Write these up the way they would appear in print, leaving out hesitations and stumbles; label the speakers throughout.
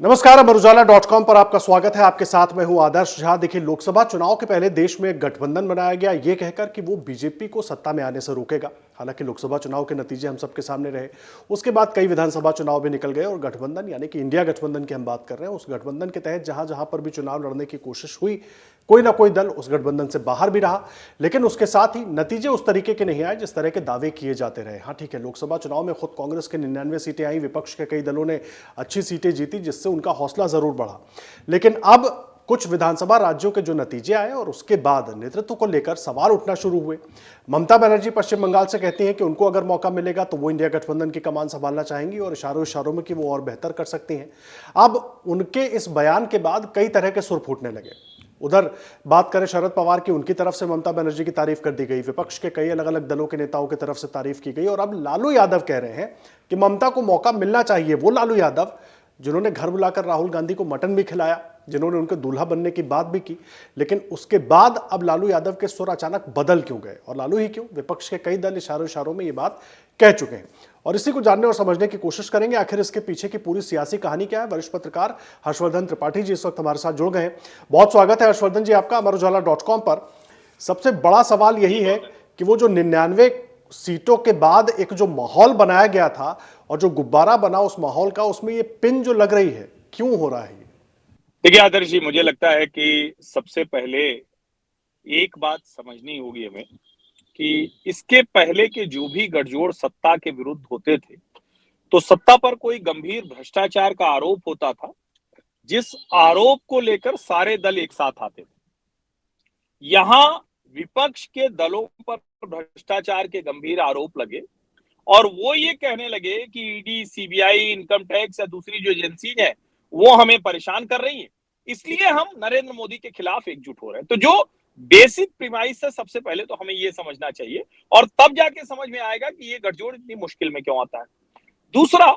Speaker 1: नमस्कार, अमर उजाला.com पर आपका स्वागत है। आपके साथ मैं हूं आदर्श झा। देखिए, लोकसभा चुनाव के पहले देश में एक गठबंधन बनाया गया, ये कहकर कि वो बीजेपी को सत्ता में आने से रोकेगा। हालांकि लोकसभा चुनाव के नतीजे हम सबके सामने रहे। उसके बाद कई विधानसभा चुनाव भी निकल गए और गठबंधन यानी कि इंडिया गठबंधन की हम बात कर रहे हैं, उस गठबंधन के तहत जहां जहां पर भी चुनाव लड़ने की कोशिश हुई, कोई ना कोई दल उस गठबंधन से बाहर भी रहा। लेकिन उसके साथ ही नतीजे उस तरीके के नहीं आए जिस तरह के दावे किए जाते रहे। हाँ ठीक है, लोकसभा चुनाव में खुद कांग्रेस के 99 सीटें आई, विपक्ष के कई दलों ने अच्छी सीटें जीती, जिससे उनका हौसला जरूर बढ़ा। लेकिन अब कुछ विधानसभा राज्यों के जो नतीजे आए और उसके बाद नेतृत्व को लेकर सवाल उठना शुरू हुए। ममता बनर्जी पश्चिम बंगाल से कहती हैं कि उनको अगर मौका मिलेगा तो वो इंडिया गठबंधन की कमान संभालना चाहेंगी और इशारों इशारों में कि वो और बेहतर कर सकती हैं। अब उनके इस बयान के बाद कई तरह के सुर फूटने लगे। उधर बात करें शरद पवार की, उनकी तरफ से ममता बनर्जी की तारीफ कर दी गई, विपक्ष के कई अलग अलग दलों के नेताओं की तरफ से तारीफ की गई। और अब लालू यादव कह रहे हैं कि ममता को मौका मिलना चाहिए। वो लालू यादव जिन्होंने घर बुलाकर राहुल गांधी को मटन भी खिलाया, जिन्होंने उनके दूल्हा बनने की बात भी की, लेकिन उसके बाद अब लालू यादव के सुर अचानक बदल क्यों गए? और लालू ही क्यों, विपक्ष के कई दल इशारों इशारों में ये बात कह चुके हैं। और इसी को जानने और समझने की कोशिश करेंगे, आखिर इसके पीछे की पूरी सियासी कहानी क्या है। वरिष्ठ पत्रकार हर्षवर्धन त्रिपाठी जी इस वक्त हमारे साथ जुड़ गए हैं। बहुत स्वागत है हर्षवर्धन जी आपका अमर उजाला.com पर। सबसे बड़ा सवाल यही है कि वो जो 99 सीटों के बाद एक जो माहौल बनाया गया था और जो गुब्बारा बना उस माहौल का, उसमें ये पिन जो लग रही है, क्यों हो रहा है?
Speaker 2: देखिए आदर्श जी, मुझे लगता है कि सबसे पहले एक बात समझनी होगी हमें कि इसके पहले के जो भी गठजोड़ सत्ता के विरुद्ध होते थे, तो सत्ता पर कोई गंभीर भ्रष्टाचार का आरोप होता था, जिस आरोप को लेकर सारे दल एक साथ आते थे। यहां विपक्ष के दलों पर भ्रष्टाचार के गंभीर आरोप लगे और वो ये कहने लगे कि ईडी, सीबीआई, इनकम टैक्स या दूसरी जो एजेंसी है वो हमें परेशान कर रही है, इसलिए हम नरेंद्र मोदी के खिलाफ एकजुट हो रहे हैं। तो जो बेसिक प्रीमाइस है, सबसे पहले तो हमें ये समझना चाहिए और तब जाके समझ में आएगा कि ये गठजोड़ इतनी मुश्किल में क्यों आता है। दूसरा,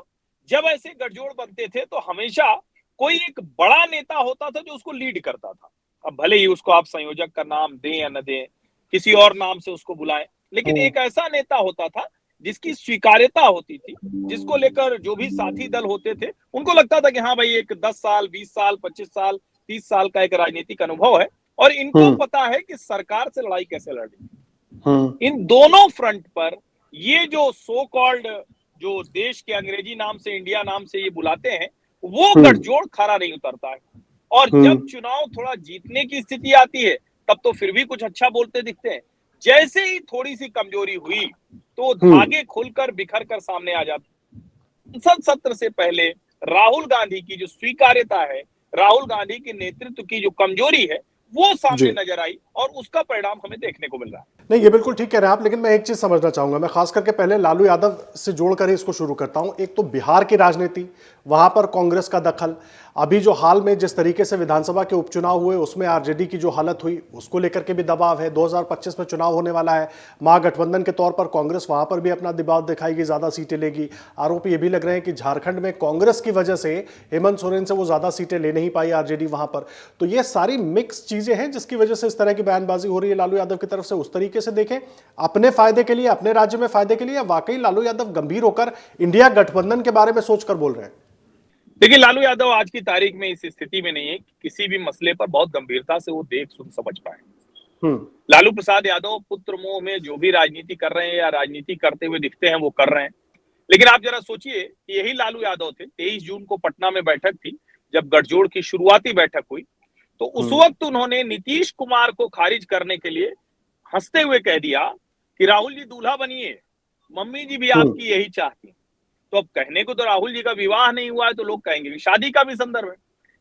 Speaker 2: जब ऐसे गठजोड़ बनते थे तो हमेशा कोई एक बड़ा नेता होता था जो उसको लीड करता था। अब भले ही उसको आप संयोजक का नाम दें या न दें, किसी और नाम से उसको बुलाएं, लेकिन एक ऐसा नेता होता था जिसकी स्वीकार्यता होती थी, जिसको लेकर जो भी साथी दल होते थे उनको लगता था कि हाँ भाई, एक 10 साल, 20 साल, 25 साल, 30 साल का एक राजनीतिक अनुभव है और इनको पता है कि सरकार से लड़ाई कैसे लड़नी। इन दोनों फ्रंट पर ये जो सो कॉल्ड, जो देश के अंग्रेजी नाम से, इंडिया नाम से ये बुलाते हैं, वो गठजोड़ खरा नहीं उतरता है। और जब चुनाव थोड़ा जीतने की स्थिति आती है तब तो फिर भी कुछ अच्छा बोलते दिखते हैं। जैसे ही थोड़ी सी कमजोरी हुई तो धागे खुलकर बिखर कर सामने आ जाते। संसद सत्र से पहले राहुल गांधी की जो स्वीकार्यता है, राहुल गांधी के नेतृत्व की जो कमजोरी है, वो सामने नजर आई और उसका परिणाम हमें देखने को मिल रहा है।
Speaker 1: नहीं, ये बिल्कुल ठीक कह रहे हैं आप, लेकिन मैं एक चीज समझना चाहूंगा। मैं खास करके पहले लालू यादव से जोड़कर ही इसको शुरू करता हूं। एक तो बिहार की राजनीति, वहां पर कांग्रेस का दखल, अभी जो हाल में जिस तरीके से विधानसभा के उपचुनाव हुए उसमें आरजेडी की जो हालत हुई, उसको लेकर के भी दबाव है। 2025 में चुनाव होने वाला है, महागठबंधन के तौर पर कांग्रेस वहां पर भी अपना दबाव दिखाएगी, ज्यादा सीटें लेगी। आरोप ये भी लग रहे हैं कि झारखंड में कांग्रेस की वजह से हेमंत सोरेन से वो ज्यादा सीटें ले नहीं पाई आरजेडी वहां पर। तो ये सारी मिक्स चीजें हैं जिसकी वजह से इस तरह की बयानबाजी हो रही है लालू यादव की तरफ से। उस तरीके से देखें अपने फायदे के लिए, अपने राज्य में फायदे के लिए, वाकई लालू यादव गंभीर होकर इंडिया गठबंधन के बारे में सोचकर बोल रहे हैं?
Speaker 2: देखिए, लालू यादव आज की तारीख में इस स्थिति में नहीं है कि किसी भी मसले पर बहुत गंभीरता से वो देख सुन समझ पाए। लालू प्रसाद यादव पुत्र मोह में जो भी राजनीति कर रहे हैं या राजनीति करते हुए दिखते हैं वो कर रहे हैं। लेकिन आप जरा सोचिए, यही लालू यादव थे, 23 जून को पटना में बैठक थी जब गठजोड़ की शुरुआती बैठक हुई, तो उस वक्त उन्होंने नीतीश कुमार को खारिज करने के लिए हंसते हुए कह दिया कि राहुल जी दूल्हा बनिए, मम्मी जी भी आपकी यही चाहती। तो अब कहने को तो राहुल जी का विवाह नहीं हुआ है तो लोग कहेंगे कि शादी का भी संदर्भ है,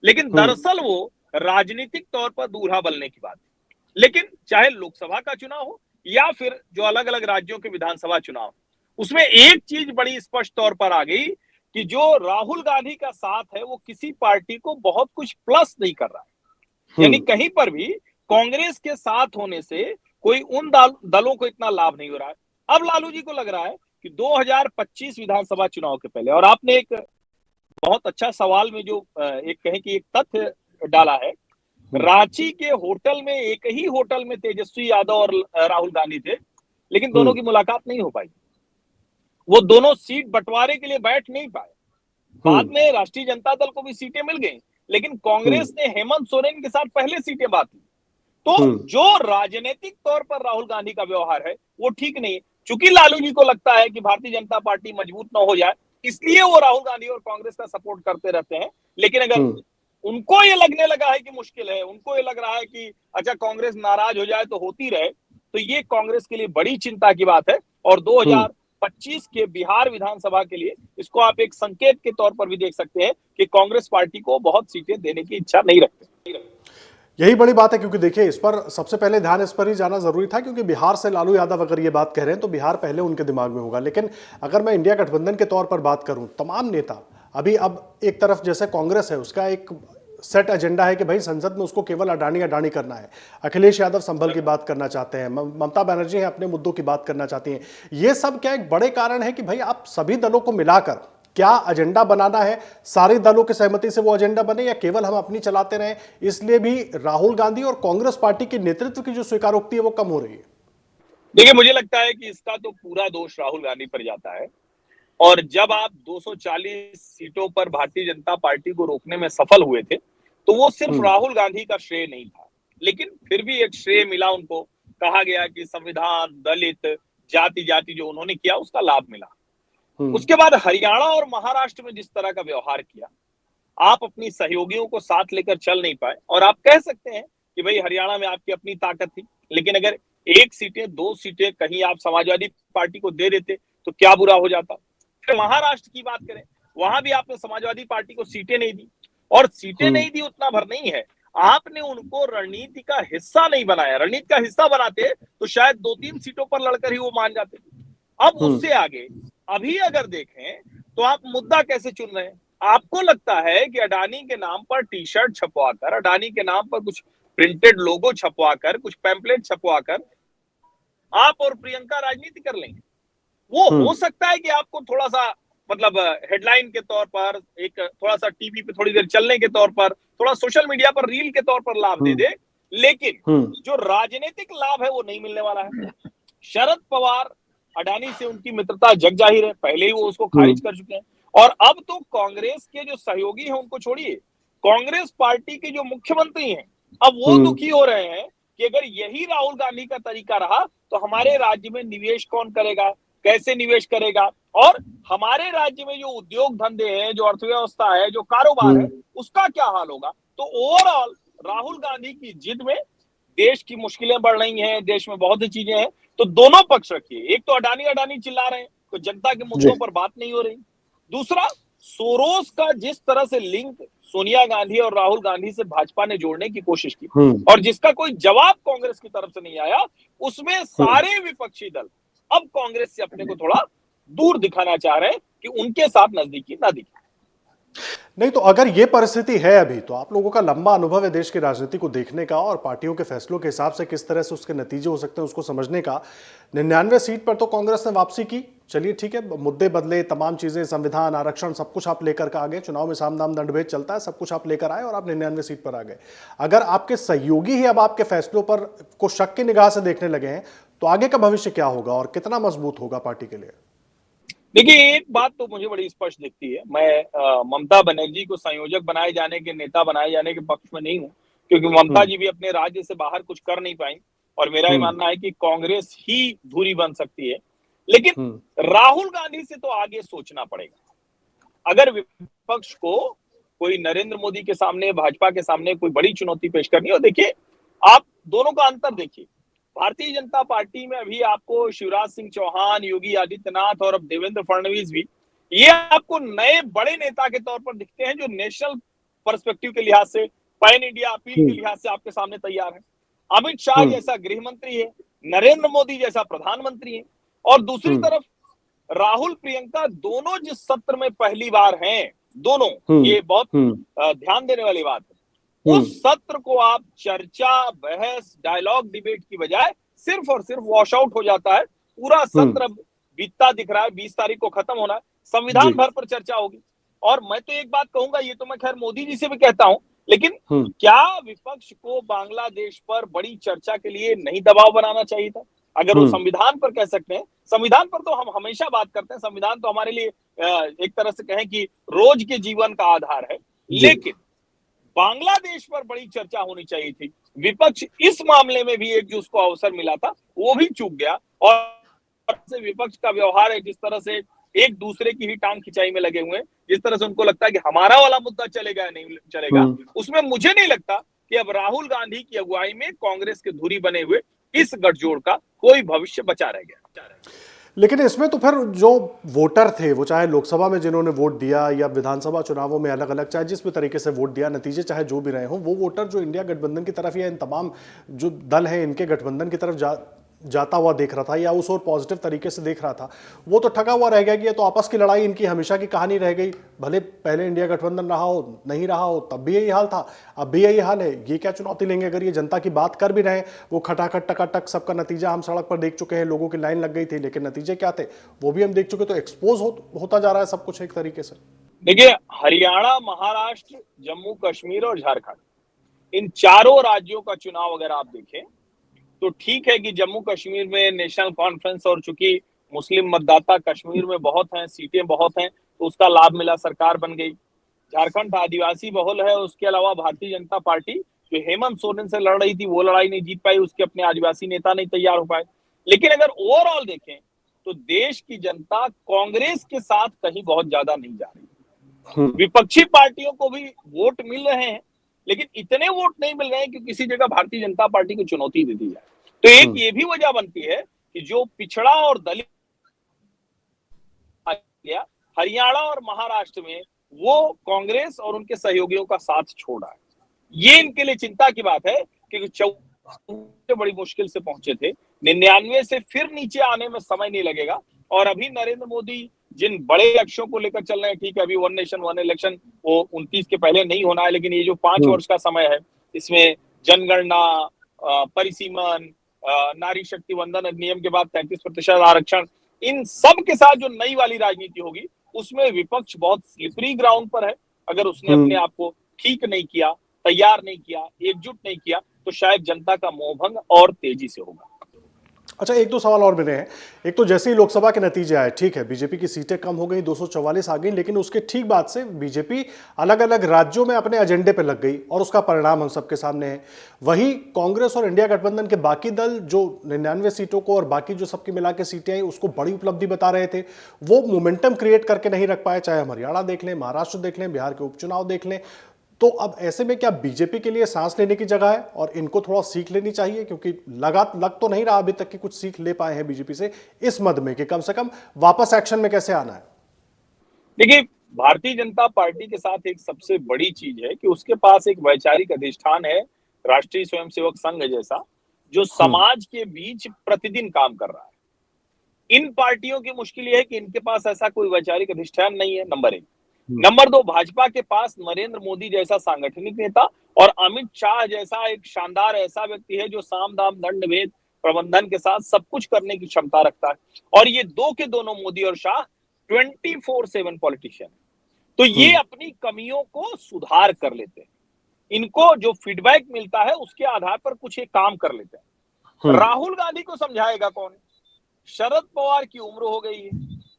Speaker 2: लेकिन दरअसल वो राजनीतिक तौर पर दूल्हा बनने की बात है। लेकिन चाहे लोकसभा का चुनाव हो या फिर जो अलग अलग राज्यों के विधानसभा चुनाव, उसमें एक चीज बड़ी स्पष्ट तौर पर आ गई कि जो राहुल गांधी का साथ है वो किसी पार्टी को बहुत कुछ प्लस नहीं कर रहा है। यानी कहीं पर भी कांग्रेस के साथ होने से कोई उन दलों को इतना लाभ नहीं हो रहा है। अब लालू जी को लग रहा है कि 2025 विधानसभा चुनाव के पहले, और आपने एक बहुत अच्छा सवाल में जो एक कहें कि एक तथ्य डाला है, रांची के होटल में, एक ही होटल में तेजस्वी यादव और राहुल गांधी थे, लेकिन दोनों की मुलाकात नहीं हो पाई। वो दोनों सीट बंटवारे के लिए बैठ नहीं पाए। बाद में राष्ट्रीय जनता दल को भी सीटें मिल गई, लेकिन कांग्रेस ने हेमंत सोरेन के साथ पहले सीटें बांटी। तो जो राजनीतिक तौर पर राहुल गांधी का व्यवहार है वो ठीक नहीं है। चूंकि लालू जी को लगता है कि भारतीय जनता पार्टी मजबूत ना हो जाए, इसलिए वो राहुल गांधी और कांग्रेस का सपोर्ट करते रहते हैं। लेकिन अगर उनको ये लगने लगा है कि मुश्किल है, उनको ये लग रहा है कि अच्छा कांग्रेस नाराज हो जाए तो होती रहे, तो ये कांग्रेस के लिए बड़ी चिंता की बात है। और 2025 के बिहार विधानसभा के लिए इसको आप एक संकेत के तौर पर भी देख सकते हैं कि कांग्रेस पार्टी को बहुत सीटें देने की इच्छा नहीं रखते।
Speaker 1: यही बड़ी बात है, क्योंकि देखिए इस पर सबसे पहले ध्यान इस पर ही जाना जरूरी था, क्योंकि बिहार से लालू यादव अगर ये बात कह रहे हैं तो बिहार पहले उनके दिमाग में होगा। लेकिन अगर मैं इंडिया गठबंधन के तौर पर बात करूं, तमाम नेता अभी अब एक तरफ जैसे कांग्रेस है, उसका एक सेट एजेंडा है कि भाई संसद में उसको केवल अडानी अडानी करना है। अखिलेश यादव संभल की बात करना चाहते हैं, ममता बनर्जी है अपने मुद्दों की बात करना चाहती हैं। ये सब क्या एक बड़े कारण है कि भाई आप सभी दलों को मिलाकर क्या एजेंडा बनाना है, सारे दलों की सहमति से वो एजेंडा बने, या केवल हम अपनी चलाते रहें? इसलिए भी राहुल गांधी और कांग्रेस पार्टी के नेतृत्व की जो स्वीकारोक्ति है वो कम हो रही है।
Speaker 2: देखिए, मुझे लगता है कि इसका तो पूरा दोष राहुल गांधी पर जाता है। और जब आप 240 सीटों पर भारतीय जनता पार्टी को रोकने में सफल हुए थे, तो वो सिर्फ राहुल गांधी का श्रेय नहीं था, लेकिन फिर भी एक श्रेय मिला उनको। कहा गया कि संविधान, दलित, जाति जाति जो उन्होंने किया उसका लाभ मिला। उसके बाद हरियाणा और महाराष्ट्र में जिस तरह का व्यवहार किया, आप अपनी सहयोगियों को साथ लेकर चल नहीं पाए। और आप कह सकते हैं कि भाई हरियाणा में आपकी अपनी ताकत थी, लेकिन अगर 1 सीटें 2 सीटें कहीं आप समाजवादी पार्टी को दे देते तो क्या बुरा हो जाता। फिर महाराष्ट्र की बात करें, वहां भी आपने समाजवादी पार्टी को सीटें नहीं दी, और सीटें नहीं दी उतना भर नहीं है, आपने उनको रणनीति का हिस्सा नहीं बनाया। रणनीति का हिस्सा बनाते तो शायद 2-3 सीटों पर लड़कर ही वो मान जाते। अब उससे आगे अभी अगर देखें तो आप मुद्दा कैसे चुन रहे हैं? आपको लगता है कि अडानी के नाम पर टी शर्ट छपवाकर, अडानी के नाम पर कुछ प्रिंटेड लोगो छपवाकर, कुछ पैम्पलेट छपवाकर आप और प्रियंका राजनीति कर लेंगे। वो हो सकता है कि आपको थोड़ा सा मतलब हेडलाइन के तौर पर, एक थोड़ा सा टीवी पे थोड़ी देर चलने के तौर पर, थोड़ा सोशल मीडिया पर रील के तौर पर लाभ दे दे, लेकिन जो राजनीतिक लाभ है वो नहीं मिलने वाला है। शरद पवार, अडानी से उनकी मित्रता जग जाहिर है, पहले ही वो उसको खारिज कर चुके हैं। और अब तो कांग्रेस के जो सहयोगी हैं उनको छोड़िए, कांग्रेस पार्टी के जो मुख्यमंत्री हैं अब वो दुखी हो रहे हैं कि अगर यही राहुल गांधी का तरीका रहा तो हमारे राज्य में निवेश कौन करेगा, कैसे निवेश करेगा, और हमारे राज्य में जो उद्योग धंधे हैं, जो अर्थव्यवस्था है, जो कारोबार है, उसका क्या हाल होगा। तो ओवरऑल राहुल गांधी की जिद में देश की मुश्किलें बढ़ रही हैं, देश में बहुत सी चीजें हैं। तो दोनों पक्ष रखिए, एक तो अडानी अडानी चिल्ला रहे हैं तो जनता के मुद्दों पर बात नहीं हो रही, दूसरा सोरोस का जिस तरह से लिंक सोनिया गांधी और राहुल गांधी से भाजपा ने जोड़ने की कोशिश की और जिसका कोई जवाब कांग्रेस की तरफ से नहीं आया, उसमें सारे विपक्षी दल अब कांग्रेस से अपने को थोड़ा दूर दिखाना चाह रहे हैं कि उनके साथ नजदीकी ना दिखे।
Speaker 1: नहीं तो अगर ये परिस्थिति है अभी, तो आप लोगों का लंबा अनुभव है देश की राजनीति को देखने का और पार्टियों के फैसलों के हिसाब से किस तरह से उसके नतीजे हो सकते हैं उसको समझने का। 99 सीट पर तो कांग्रेस ने वापसी की, चलिए ठीक है, मुद्दे बदले, तमाम चीजें, संविधान, आरक्षण, सब कुछ आप लेकर के आ गए। चुनाव में साम दाम दंड भेद चलता है, सब कुछ आप लेकर आए और आप 99 सीट पर आ गए। अगर आपके सहयोगी ही अब आपके फैसलों पर को शक की निगाह से देखने लगे हैं, तो आगे का भविष्य क्या होगा और कितना मजबूत होगा पार्टी के लिए?
Speaker 2: देखिए, एक बात तो मुझे बड़ी स्पष्ट दिखती है, मैं ममता बनर्जी को संयोजक बनाए जाने के, नेता बनाए जाने के पक्ष में नहीं हूं, क्योंकि ममता जी भी अपने राज्य से बाहर कुछ कर नहीं पाई और मेरा ये मानना है कि कांग्रेस ही धुरी बन सकती है। लेकिन राहुल गांधी से तो आगे सोचना पड़ेगा। अगर विपक्ष को कोई नरेंद्र मोदी के सामने, भाजपा के सामने कोई बड़ी चुनौती पेश करनी हो, देखिए आप दोनों का अंतर देखिए। भारतीय जनता पार्टी में अभी आपको शिवराज सिंह चौहान, योगी आदित्यनाथ और अब देवेंद्र फडणवीस भी, ये आपको नए बड़े नेता के तौर पर दिखते हैं जो नेशनल पर्सपेक्टिव के लिहाज से, पैन इंडिया अपील के लिहाज से आपके सामने तैयार है। अमित शाह जैसा गृह मंत्री है, नरेंद्र मोदी जैसा प्रधानमंत्री है, और दूसरी तरफ राहुल प्रियंका दोनों जिस सत्र में पहली बार हैं, दोनों, ये बहुत ध्यान देने वाली बात है। उस सत्र को आप चर्चा, बहस, डायलॉग, डिबेट की बजाय सिर्फ और सिर्फ वॉश आउट हो जाता है। पूरा सत्र बीतता दिख रहा है, 20 तारीख को खत्म होना है, संविधान भर पर चर्चा होगी। और मैं तो एक बात कहूंगा, ये तो मैं खैर मोदी जी से भी कहता हूं, लेकिन क्या विपक्ष को बांग्लादेश पर बड़ी चर्चा के लिए नहीं दबाव बनाना चाहिए था? अगर वो संविधान पर कह सकते हैं, संविधान पर तो हम हमेशा बात करते हैं, संविधान तो हमारे लिए एक तरह से कहें कि रोज के जीवन का आधार है। लेकिन बांग्लादेश पर बड़ी चर्चा होनी चाहिए थी। विपक्ष इस मामले में भी एक जो उसको अवसर मिला था वो भी चूक गया, और से विपक्ष का व्यवहार है, जिस तरह से एक दूसरे की ही टांग खिंचाई में लगे हुए हैं, जिस तरह से उनको लगता है कि हमारा वाला मुद्दा चलेगा या नहीं चलेगा, उसमें मुझे नहीं लगता कि अब राहुल गांधी की अगुवाई में कांग्रेस के धुरी बने हुए इस गठजोड़ का कोई भविष्य बचा रह गया।
Speaker 1: लेकिन इसमें तो फिर जो वोटर थे, वो चाहे लोकसभा में जिन्होंने वोट दिया या विधानसभा चुनावों में अलग अलग, चाहे जिस भी तरीके से वोट दिया, नतीजे चाहे जो भी रहे हों, वो वोटर जो इंडिया गठबंधन की तरफ या इन तमाम जो दल हैं इनके गठबंधन की तरफ जाता हुआ देख रहा था या उस और पॉजिटिव तरीके से देख रहा था, वो तो ठगा हुआ रह गया कि ये तो आपस की लड़ाई इनकी हमेशा की कहानी रह गई। भले पहले इंडिया गठबंधन रहा हो, नहीं रहा हो, तब भी यही हाल था, अब भी यही हाल है। ये क्या चुनौती लेंगे? अगर ये जनता की बात कर भी रहे, वो खटाखट टकाटक सबका नतीजा हम सड़क पर देख चुके हैं, लोगों की लाइन लग गई थी, लेकिन नतीजे क्या थे वो भी हम देख चुके। तो एक्सपोज होता जा रहा है सब कुछ एक तरीके से।
Speaker 2: देखिए, हरियाणा, महाराष्ट्र, जम्मू कश्मीर और झारखंड, इन चारों राज्यों का चुनाव अगर आप देखें तो ठीक है कि जम्मू कश्मीर में नेशनल कॉन्फ्रेंस और चूंकि मुस्लिम मतदाता कश्मीर में बहुत हैं, सीटें बहुत हैं, तो उसका लाभ मिला, सरकार बन गई। झारखंड आदिवासी बहुल है, उसके अलावा भारतीय जनता पार्टी जो हेमंत सोरेन से लड़ रही थी वो लड़ाई नहीं जीत पाई, उसके अपने आदिवासी नेता नहीं तैयार हो पाए। लेकिन अगर ओवरऑल देखें तो देश की जनता कांग्रेस के साथ कहीं बहुत ज्यादा नहीं जा रही। विपक्षी पार्टियों को भी वोट मिल रहे हैं, लेकिन इतने वोट नहीं मिल रहे हैं कि किसी जगह भारतीय जनता पार्टी को चुनौती दे दी जाए। तो एक ये भी वजह बनती है कि जो पिछड़ा और दलित हरियाणा और महाराष्ट्र में वो कांग्रेस और उनके सहयोगियों का साथ छोड़ रहा है। ये इनके लिए चिंता की बात है कि 14 बड़ी मुश्किल से पहुंचे थे, 99 से फिर नीचे आने में समय नहीं लगेगा। और अभी नरेंद्र मोदी जिन बड़े लक्ष्यों को लेकर चल रहे हैं, ठीक है अभी वन नेशन वन इलेक्शन वो 29 के पहले नहीं होना है, लेकिन ये जो 5 वर्ष का समय है इसमें जनगणना, परिसीमन, नारी शक्ति वंदन अधिनियम के बाद 33% आरक्षण, इन सब के साथ जो नई वाली राजनीति होगी उसमें विपक्ष बहुत स्लिपरी ग्राउंड पर है। अगर उसने अपने आप को ठीक नहीं किया, तैयार नहीं किया, एकजुट नहीं किया, तो शायद जनता का मोहभंग और तेजी से होगा।
Speaker 1: अच्छा, एक दो सवाल और मेरे हैं। एक तो जैसे ही लोकसभा के नतीजे आए, ठीक है बीजेपी की सीटें कम हो गई, 244 आ गई, लेकिन उसके ठीक बाद से बीजेपी अलग अलग राज्यों में अपने एजेंडे पे लग गई और उसका परिणाम हम सबके सामने है। वहीं कांग्रेस और इंडिया गठबंधन के बाकी दल जो 99 सीटों को और बाकी जो सबकी मिला के सीटें आई उसको बड़ी उपलब्धि बता रहे थे, वो मोमेंटम क्रिएट करके नहीं रख पाए। चाहे हम हरियाणा देख लें, महाराष्ट्र देख लें, बिहार के उपचुनाव देख लें। तो अब ऐसे में क्या बीजेपी के लिए सांस लेने की जगह है और इनको थोड़ा सीख लेनी चाहिए? क्योंकि लग तो नहीं रहा अभी तक कि कुछ सीख ले पाए हैं बीजेपी से इस मद में कि कम से कम वापस एक्शन में कैसे आना है।
Speaker 2: देखिए, भारतीय जनता पार्टी के साथ एक सबसे बड़ी चीज है कि उसके पास एक वैचारिक अधिष्ठान है, राष्ट्रीय स्वयंसेवक संघ जैसा, जो समाज के बीच प्रतिदिन काम कर रहा है। इन पार्टियों की मुश्किल यह है कि इनके पास ऐसा कोई वैचारिक अधिष्ठान नहीं है, नंबर 1। नंबर 2, भाजपा के पास नरेंद्र मोदी जैसा सांगठनिक नेता और अमित शाह जैसा एक शानदार ऐसा व्यक्ति है जो साम दाम दंड भेद प्रबंधन के साथ सब कुछ करने की क्षमता रखता है। और ये दो के दोनों, मोदी और शाह, 24/7 पॉलिटिशियन। तो ये अपनी कमियों को सुधार कर लेते हैं, इनको जो फीडबैक मिलता है उसके आधार पर कुछ एक काम कर लेते हैं। राहुल गांधी को समझाएगा कौन? शरद पवार की उम्र हो गई है,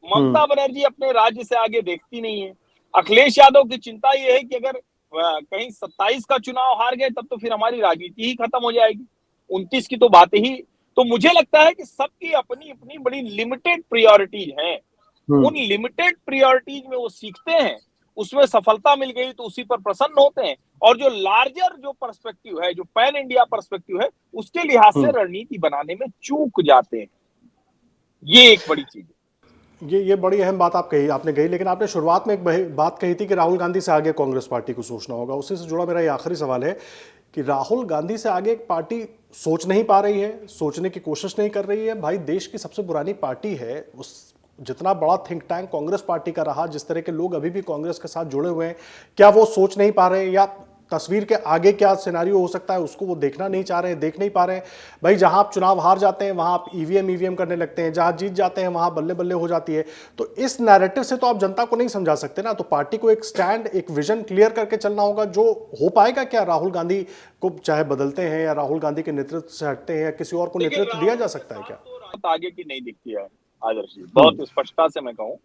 Speaker 2: ममता बनर्जी अपने राज्य से आगे देखती नहीं है, अखिलेश यादव की चिंता यह है कि अगर कहीं 27 का चुनाव हार गए तब तो फिर हमारी राजनीति ही खत्म हो जाएगी, 29 की तो बात ही। तो मुझे लगता है कि सबकी अपनी अपनी बड़ी लिमिटेड प्रायोरिटीज हैं। उन लिमिटेड प्रायोरिटीज में वो सीखते हैं, उसमें सफलता मिल गई तो उसी पर प्रसन्न होते हैं, और जो लार्जर जो पर्सपेक्टिव है, जो पैन इंडिया पर्सपेक्टिव है, उसके लिहाज से रणनीति बनाने में चूक जाते हैं। ये एक बड़ी चीज है।
Speaker 1: ये बड़ी अहम बात आपने कही, लेकिन आपने शुरुआत में एक बात कही थी कि राहुल गांधी से आगे कांग्रेस पार्टी को सोचना होगा। उसी से जुड़ा मेरा ये आखिरी सवाल है कि राहुल गांधी से आगे एक पार्टी सोच नहीं पा रही है, सोचने की कोशिश नहीं कर रही है। भाई देश की सबसे पुरानी पार्टी है, उस जितना बड़ा थिंक टैंक कांग्रेस पार्टी का रहा, जिस तरह के लोग अभी भी कांग्रेस के साथ जुड़े हुए हैं, क्या वो सोच नहीं पा रहे? या तस्वीर के आगे क्या सिनेरियो हो सकता है उसको वो देखना नहीं चाह रहे हैं, देख नहीं पा रहे हैं। भाई जहां आप चुनाव हार जाते हैं वहां आप ईवीएम करने लगते हैं, जहां जीत जाते हैं वहां बल्ले बल्ले हो जाती है। तो इस नैरेटिव से तो आप जनता को नहीं समझा सकते ना। तो पार्टी को एक स्टैंड, एक विजन क्लियर करके चलना होगा। जो हो पाएगा क्या? राहुल गांधी को चाहे बदलते हैं या राहुल गांधी के नेतृत्व से हटते हैं या किसी और को नेतृत्व दिया जा सकता है क्या?
Speaker 2: तो आगे की नहीं दिखती है आदर्श जी, बहुत स्पष्टता से मैं कहूं,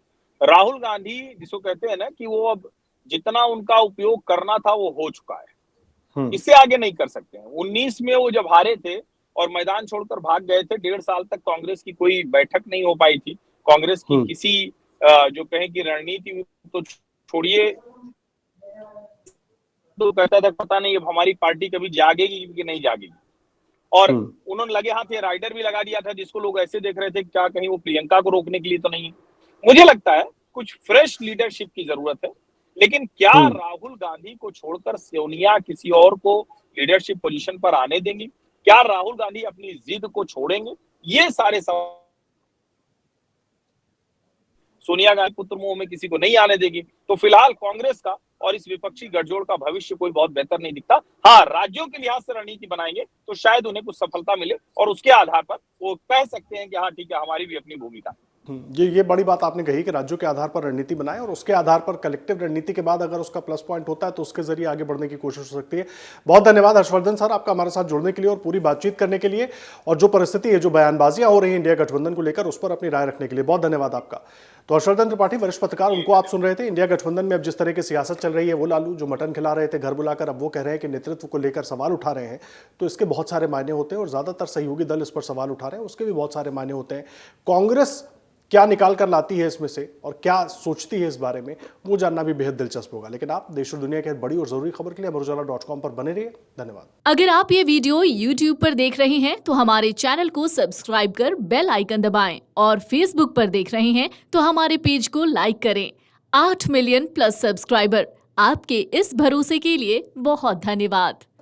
Speaker 2: राहुल गांधी जिसको कहते हैं ना कि वो अब जितना उनका उपयोग करना था वो हो चुका है, इससे आगे नहीं कर सकते हैं। 19 में वो जब हारे थे और मैदान छोड़कर भाग गए थे, 1.5 साल तक कांग्रेस की कोई बैठक नहीं हो पाई थी। कांग्रेस की किसी जो कहें कि रणनीति तो छोड़िए, तो कहता था पता नहीं अब हमारी पार्टी कभी जागेगी कि नहीं जागेगी। और उन्होंने लगे हाथ ये राइडर भी लगा दिया था, जिसको लोग ऐसे देख रहे थे क्या कहीं वो प्रियंका को रोकने के लिए तो नहीं है। मुझे लगता है कुछ फ्रेश लीडरशिप की जरूरत है। लेकिन क्या राहुल गांधी को छोड़कर सोनिया किसी और को लीडरशिप पोजीशन पर आने देंगी? क्या राहुल गांधी अपनी जिद को छोड़ेंगे? ये सारे सवाल। सोनिया गांधी पुत्र मुंह में किसी को नहीं आने देगी। तो फिलहाल कांग्रेस का और इस विपक्षी गठजोड़ का भविष्य कोई बहुत बेहतर नहीं दिखता। हाँ, राज्यों के लिहाज से रणनीति बनाएंगे तो शायद उन्हें कुछ सफलता मिले और उसके आधार पर वो कह सकते हैं कि हाँ ठीक है, हमारी भी अपनी भूमिका।
Speaker 1: ये बड़ी बात आपने कही कि राज्यों के आधार पर रणनीति बनाए और उसके आधार पर कलेक्टिव रणनीति के बाद अगर उसका प्लस पॉइंट होता है तो उसके जरिए आगे बढ़ने की कोशिश हो सकती है। बहुत धन्यवाद हर्षवर्धन सर आपका हमारे साथ जुड़ने के लिए और पूरी बातचीत करने के लिए, और जो परिस्थिति है, जो बयानबाजियां हो रही हैं इंडिया गठबंधन को लेकर, उस पर अपनी राय रखने के लिए बहुत धन्यवाद आपका। तो हर्षवर्धन त्रिपाठी वरिष्ठ पत्रकार, उनको आप सुन रहे थे। इंडिया गठबंधन में अब जिस तरह की सियासत चल रही है, वो लालू जो मटन खिला रहे थे घर बुलाकर, अब वो कह रहे हैं कि नेतृत्व को लेकर सवाल उठा रहे हैं, तो इसके बहुत सारे मायने होते हैं और ज्यादातर सहयोगी दल इस पर सवाल उठा रहे हैं, उसके भी बहुत सारे मायने होते हैं। कांग्रेस क्या निकाल कर लाती है इसमें से और क्या सोचती है इस बारे में, वो जानना भी बेहद दिलचस्प होगा। लेकिन आप देश और दुनिया की बड़ी और जरूरी खबर के लिए अमरउजाला.com पर बने रहिए। धन्यवाद।
Speaker 3: अगर आप ये वीडियो YouTube पर देख रहे हैं तो हमारे चैनल को सब्सक्राइब कर बेल आइकन दबाएं, और Facebook पर देख रहे हैं तो हमारे पेज को लाइक करें। 8 मिलियन प्लस सब्सक्राइबर, आपके इस भरोसे के लिए बहुत धन्यवाद।